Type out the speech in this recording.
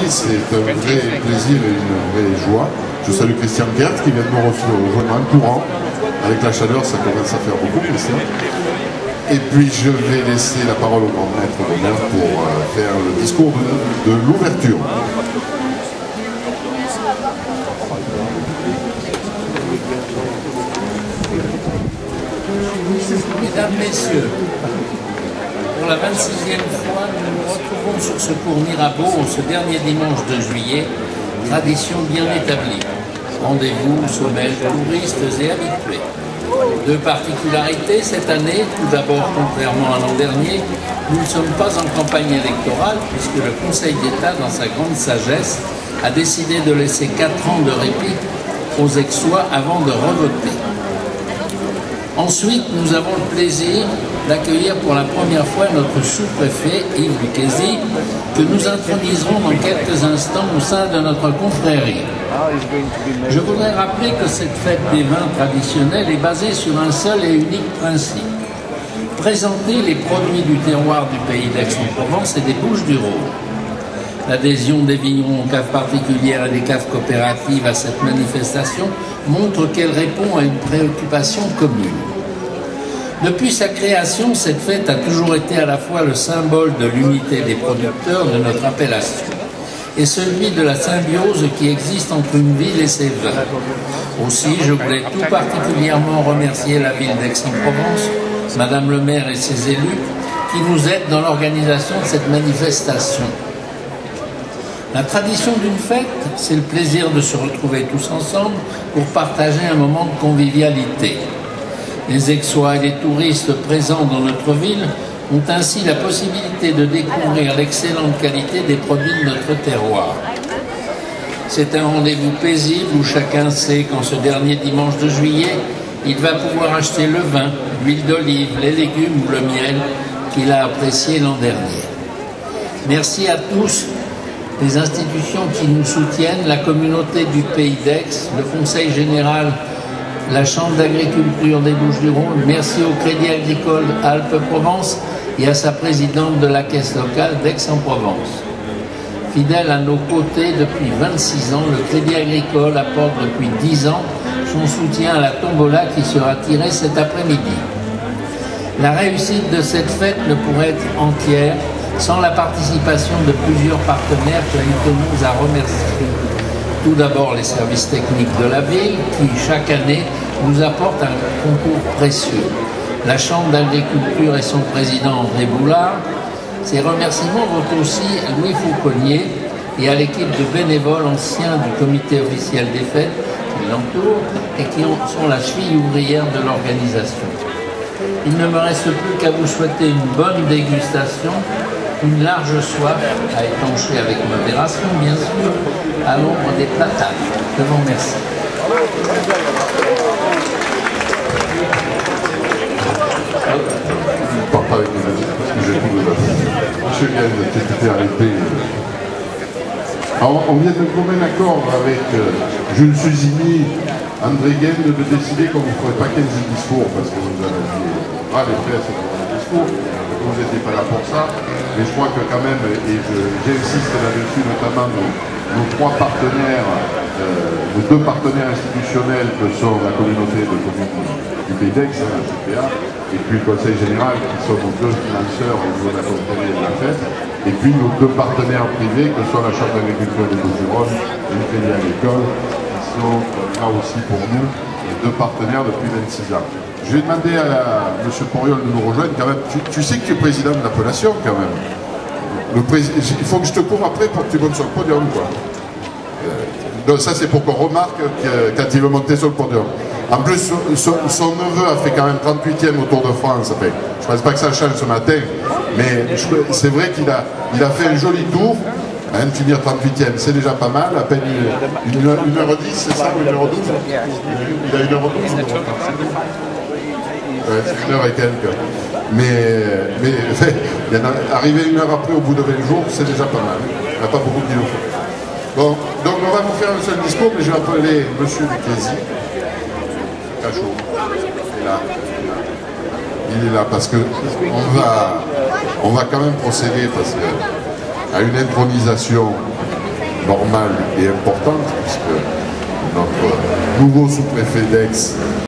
c'est un vrai plaisir et une vraie joie. Je salue Christian Gert qui vient de me rejoindre en courant. Avec la chaleur, ça commence à faire beaucoup, Christian. Et puis je vais laisser la parole au grand maître d'honneur pour faire le discours de l'ouverture. Mesdames, Messieurs, pour la 26e fois, nous nous retrouvons sur ce cours Mirabeau ce dernier dimanche de juillet, tradition bien établie. Rendez-vous, sommet, touristes et habitués. Deux particularités cette année. Tout d'abord, contrairement à l'an dernier, nous ne sommes pas en campagne électorale puisque le Conseil d'État, dans sa grande sagesse, a décidé de laisser 4 ans de répit aux Aixois avant de revoter. Ensuite, nous avons le plaisir d'accueillir pour la première fois notre sous-préfet, Yves Lucchesi, que nous introniserons dans quelques instants au sein de notre confrérie. Je voudrais rappeler que cette fête des vins traditionnels est basée sur un seul et unique principe. Présenter les produits du terroir du pays d'Aix-en-Provence et des Bouches-du-Rhône. L'adhésion des vignerons aux caves particulières et des caves coopératives à cette manifestation montre qu'elle répond à une préoccupation commune. Depuis sa création, cette fête a toujours été à la fois le symbole de l'unité des producteurs de notre appellation et celui de la symbiose qui existe entre une ville et ses vins. Aussi, je voulais tout particulièrement remercier la ville d'Aix-en-Provence, Madame le maire et ses élus, qui nous aident dans l'organisation de cette manifestation. La tradition d'une fête, c'est le plaisir de se retrouver tous ensemble pour partager un moment de convivialité. Les Aixois et les touristes présents dans notre ville ont ainsi la possibilité de découvrir l'excellente qualité des produits de notre terroir. C'est un rendez-vous paisible où chacun sait qu'en ce dernier dimanche de juillet, il va pouvoir acheter le vin, l'huile d'olive, les légumes ou le miel qu'il a apprécié l'an dernier. Merci à tous, les institutions qui nous soutiennent, la communauté du Pays d'Aix, le Conseil général, la Chambre d'agriculture des Bouches-du-Rhône. Merci au Crédit agricole Alpes-Provence et à sa présidente de la caisse locale d'Aix-en-Provence. Fidèle à nos côtés depuis 26 ans, le Crédit agricole apporte depuis 10 ans son soutien à la tombola qui sera tirée cet après-midi. La réussite de cette fête ne pourrait être entière sans la participation de plusieurs partenaires que nous tenons à remercier. Tout d'abord les services techniques de la ville qui, chaque année, nous apportent un concours précieux. La Chambre d'agriculture et son président André Boulard. Ces remerciements vont aussi à Louis Fauconnier et à l'équipe de bénévoles anciens du comité officiel des fêtes qui l'entourent et qui sont la cheville ouvrière de l'organisation. Il ne me reste plus qu'à vous souhaiter une bonne dégustation, une large soif à étancher avec modération, bien sûr, à l'ombre des platanes. Je vous remercie. Je ne parle pas avec mes amis parce que j'ai tout de Monsieur Gaël, qui était arrêté. Alors, on vient de commun accord avec Jules Suzini, André Gaël, de décider qu'on ne ferait pas 15 discours parce que vous avez dit, les frères, c'est d'avoir des discours. Vous n'étiez pas là pour ça, mais je crois que quand même, et j'insiste là-dessus, notamment nos 3 partenaires, nos 2 partenaires institutionnels que sont la communauté de communes du Pays d'Aix, la CPA, et puis le Conseil général, qui sont nos 2 financeurs au niveau de la confrérie de la fête, et puis nos 2 partenaires privés, que sont la Chambre d'agriculture des Bouches-du-Rhône et le Crédit agricole, qui sont là aussi pour nous, les 2 partenaires depuis 26 ans. Je vais demander à M. Poriol de nous rejoindre quand même. Tu sais que tu es président de l'appellation quand même. Il faut que je te cours après pour que tu montes sur le podium, quoi. Donc ça c'est pour qu'on remarque quand il veut monter sur le podium. En plus, son neveu a fait quand même 38e au Tour de France. Enfin, je ne pense pas que ça change ce matin, mais c'est vrai qu'il a fait un joli tour. Même finir 38e, c'est déjà pas mal, à peine 1h10, c'est ça, ou 1h12 Il a 1h12 c'est 1h et quelques. Mais il y en a, arrivé 1 heure après, au bout de 20 jours, c'est déjà pas mal. Il n'y en a pas beaucoup qui le font. Bon, donc on va vous faire un seul discours, mais je vais appeler M. Lucchesi. Cachot. Il est là. Il est là parce que on va quand même procéder parce que, à une intronisation normale et importante, puisque notre nouveau sous-préfet d'Aix